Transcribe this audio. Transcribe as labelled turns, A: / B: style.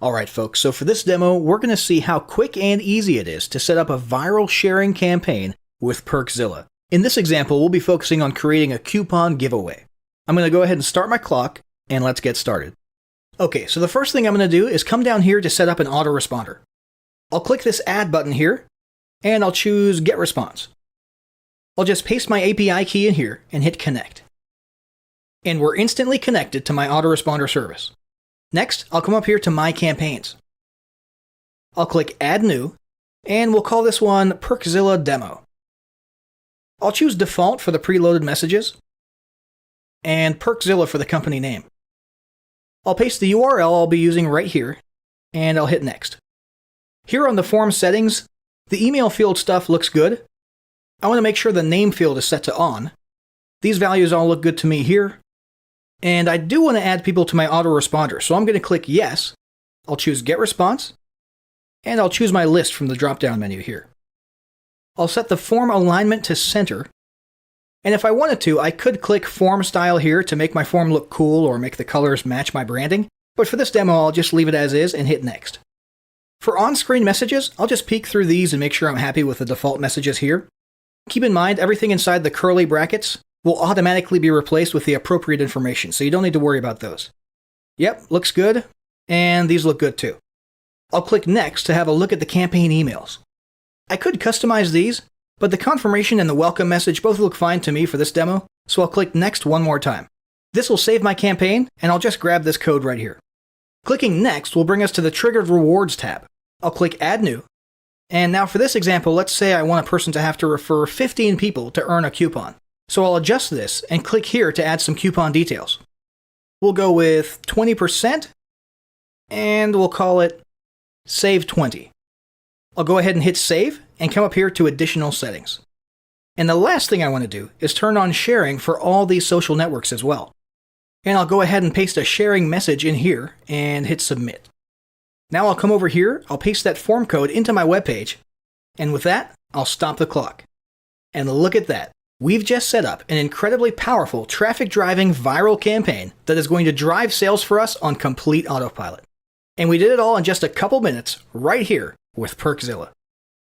A: Alright folks, so for this demo, we're going to see how quick and easy it is to set up a viral sharing campaign with PerkZilla. In this example, we'll be focusing on creating a coupon giveaway. I'm going to go ahead and start my clock, and let's get started. Okay, so the first thing I'm going to do is come down here to set up an autoresponder. I'll click this Add button here, and I'll choose Get Response. I'll just paste my API key in here and hit Connect. And we're instantly connected to my autoresponder service. Next, I'll come up here to My Campaigns. I'll click Add New, and we'll call this one PerkZilla Demo. I'll choose Default for the preloaded messages, and PerkZilla for the company name. I'll paste the URL I'll be using right here, and I'll hit Next. Here on the form settings, the email field stuff looks good. I want to make sure the name field is set to On. These values all look good to me here. And I do want to add people to my autoresponder, so I'm going to click Yes. I'll choose Get Response, and I'll choose my list from the drop-down menu here. I'll set the form alignment to center, and if I wanted to, I could click Form Style here to make my form look cool or make the colors match my branding, but for this demo, I'll just leave it as is and hit Next. For on-screen messages, I'll just peek through these and make sure I'm happy with the default messages here. Keep in mind, everything inside the curly brackets will automatically be replaced with the appropriate information, so you don't need to worry about those. Yep, looks good, and these look good too. I'll click Next to have a look at the campaign emails. I could customize these, but the confirmation and the welcome message both look fine to me for this demo, so I'll click Next one more time. This will save my campaign, and I'll just grab this code right here. Clicking Next will bring us to the Triggered Rewards tab. I'll click Add New, and now for this example, let's say I want a person to have to refer 15 people to earn a coupon. So I'll adjust this and click here to add some coupon details. We'll go with 20%, and we'll call it Save 20. I'll go ahead and hit Save and come up here to Additional Settings. And the last thing I want to do is turn on sharing for all these social networks as well. And I'll go ahead and paste a sharing message in here and hit Submit. Now I'll come over here, I'll paste that form code into my webpage, and with that, I'll stop the clock. And look at that. We've just set up an incredibly powerful traffic-driving viral campaign that is going to drive sales for us on complete autopilot. And we did it all in just a couple minutes right here with PerkZilla.